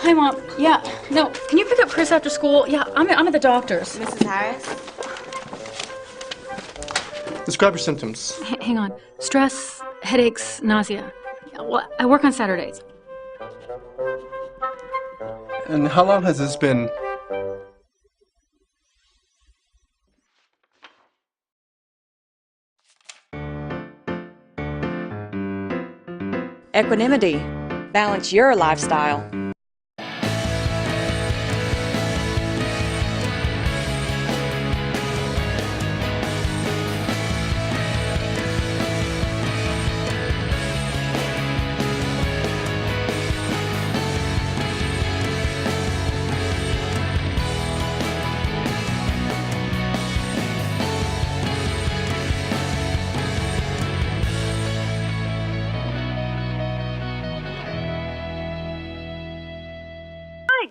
Hi, Mom. Yeah, no, can you pick up Chris after school? Yeah, I'm at the doctor's. Mrs. Harris? Describe your symptoms. Hang on. Stress, headaches, nausea. Yeah, well, I work on Saturdays. And how long has this been? Equanimity. Balance your lifestyle.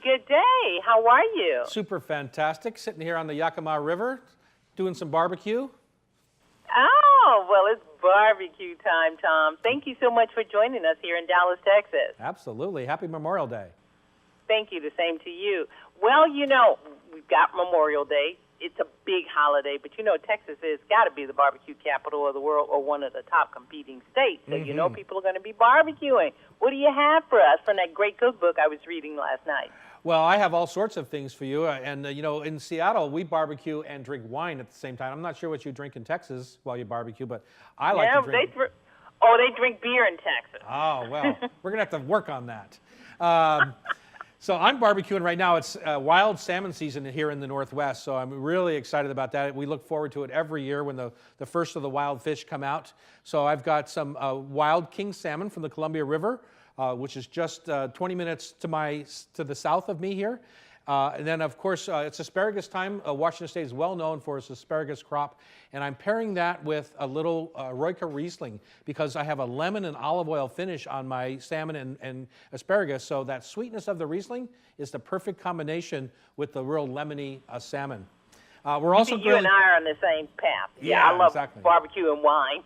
Good day. How are you? Super fantastic. Sitting here on the Yakima River, doing some barbecue. Oh, well, it's barbecue time, Tom. Thank you so much for joining us here in Dallas, Texas. Absolutely. Happy Memorial Day. Thank you. The same to you. Well, you know, we've got Memorial Day. It's a big holiday, but you know, Texas has got to be the barbecue capital of the world or one of the top competing states. So, you know, people are going to be barbecuing. What do you have for us from that great cookbook I was reading last night? Well, I have all sorts of things for you. You know, in Seattle, we barbecue and drink wine at the same time. I'm not sure what you drink in Texas while you barbecue, but I like to drink. They drink beer in Texas. Oh, well, we're going to have to work on that. So I'm barbecuing right now. It's wild salmon season here in the Northwest, so I'm really excited about that. We look forward to it every year when the first of the wild fish come out. So I've got some wild king salmon from the Columbia River, which is just 20 minutes to the south of me here. And then, of course, it's asparagus time. Washington State is well known for its asparagus crop. And I'm pairing that with a little Royka Riesling because I have a lemon and olive oil finish on my salmon and asparagus. So that sweetness of the Riesling is the perfect combination with the real lemony salmon. We're also you and I are on the same path. Yeah, I love exactly. barbecue and wine.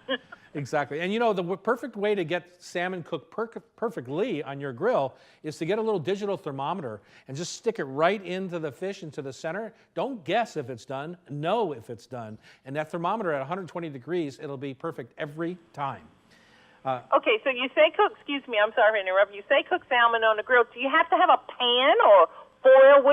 Exactly. And you know, the perfect way to get salmon cooked perfectly on your grill is to get a little digital thermometer and just stick it right into the fish, into the center. Don't guess if it's done, know if it's done. And that thermometer at 120 degrees, it'll be perfect every time. Okay, so you say cook, excuse me, I'm sorry to interrupt. You say cook salmon on the grill. Do you have to have a pan or foil?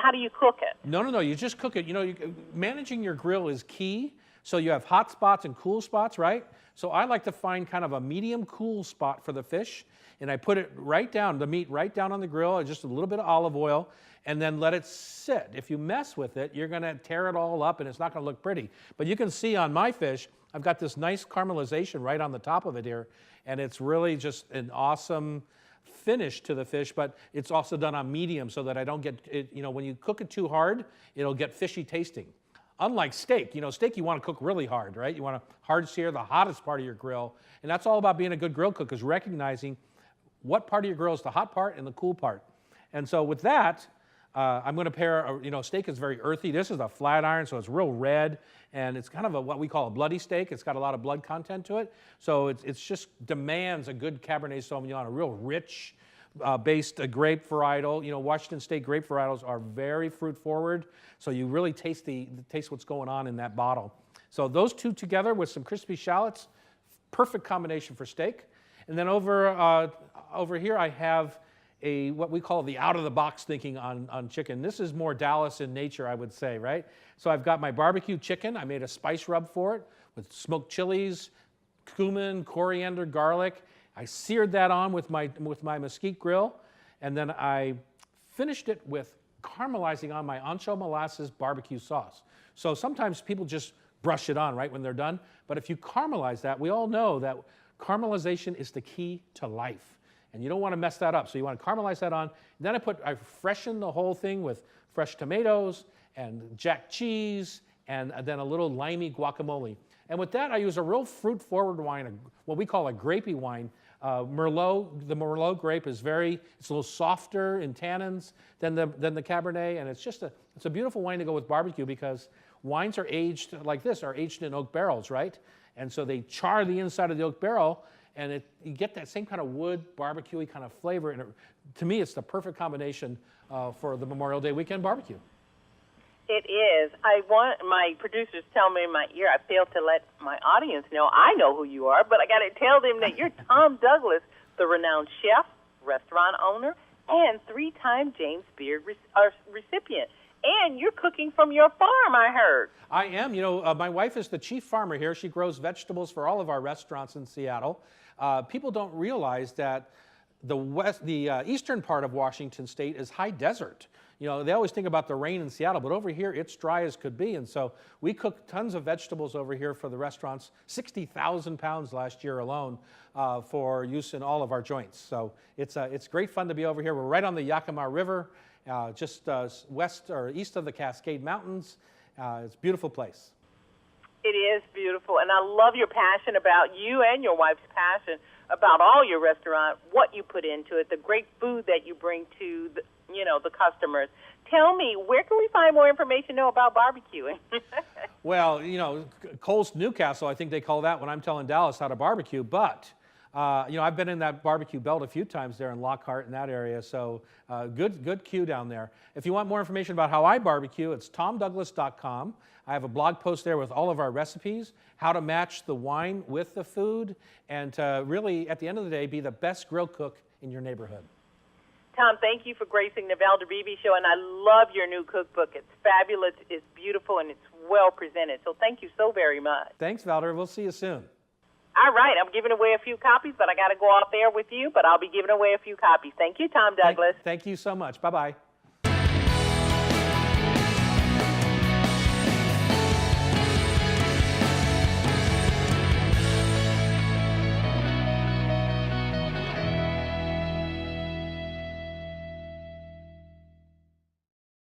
How do you cook it? No, you just cook it. You know, managing your grill is key. So you have hot spots and cool spots, right? So I like to find kind of a medium cool spot for the fish, and I put it right down, the meat right down on the grill, and just a little bit of olive oil, and then let it sit. If you mess with it, you're going to tear it all up, and it's not going to look pretty. But you can see on my fish, I've got this nice caramelization right on the top of it here, and it's really just an awesome finish to the fish, but it's also done on medium so that I don't get it, you know, when you cook it too hard, it'll get fishy tasting. Unlike steak, you know, steak you want to cook really hard, right? You want to hard sear the hottest part of your grill. And that's all about being a good grill cook, is recognizing what part of your grill is the hot part and the cool part. And so with that, I'm going to pair, you know, steak is very earthy. This is a flat iron, so it's real red. And it's kind of what we call a bloody steak. It's got a lot of blood content to it. So it's just demands a good Cabernet Sauvignon, a real rich, based grape varietal. You know, Washington State grape varietals are very fruit forward, so you really taste what's going on in that bottle. So those two together with some crispy shallots, perfect combination for steak. And then over here I have what we call the out-of-the-box thinking on chicken. This is more Dallas in nature, I would say, right? So I've got my barbecue chicken. I made a spice rub for it with smoked chilies, cumin, coriander, garlic. I seared that on with my mesquite grill, and then I finished it with caramelizing on my ancho molasses barbecue sauce. So sometimes people just brush it on right when they're done, but if you caramelize that, we all know that caramelization is the key to life, and you don't want to mess that up. So you want to caramelize that on. And then I freshen the whole thing with fresh tomatoes and jack cheese, and then a little limey guacamole. And with that, I use a real fruit-forward wine, what we call a grapey wine. Merlot, the Merlot grape it's a little softer in tannins than the Cabernet, and it's a beautiful wine to go with barbecue because wines are aged like this, are aged in oak barrels, right? And so they char the inside of the oak barrel, and you get that same kind of wood, barbecue-y kind of flavor. And to me, it's the perfect combination for the Memorial Day weekend barbecue. It is. I want my producers tell me in my ear. I failed to let my audience know. I know who you are, but I got to tell them that you're Tom Douglas, the renowned chef, restaurant owner, and 3-time James Beard recipient. And you're cooking from your farm, I heard. I am. You know, my wife is the chief farmer here. She grows vegetables for all of our restaurants in Seattle. People don't realize that the eastern part of Washington State is high desert. You know, they always think about the rain in Seattle, but over here it's dry as could be. And so we cook tons of vegetables over here for the restaurants, 60,000 pounds last year alone for use in all of our joints. So it's great fun to be over here. We're right on the Yakima River, just west or east of the Cascade Mountains. It's a beautiful place. It is beautiful, and I love your passion about you and your wife's passion about all your restaurant, what you put into it, the great food that you bring to the customers. Tell me, where can we find more information about barbecuing? Well, Cole's Newcastle, I think they call that when I'm telling Dallas how to barbecue, but I've been in that barbecue belt a few times there in Lockhart in that area, so good queue down there. If you want more information about how I barbecue, it's tomdouglas.com. I have a blog post there with all of our recipes, how to match the wine with the food, and to really, at the end of the day, be the best grill cook in your neighborhood. Tom, thank you for gracing the Valder Beebe Show, and I love your new cookbook. It's fabulous, it's beautiful, and it's well presented, so thank you so very much. Thanks, Valder. We'll see you soon. All right, I'm giving away a few copies, but I got to go out there with you, but I'll be giving away a few copies. Thank you, Tom Douglas. Thank you so much. Bye-bye.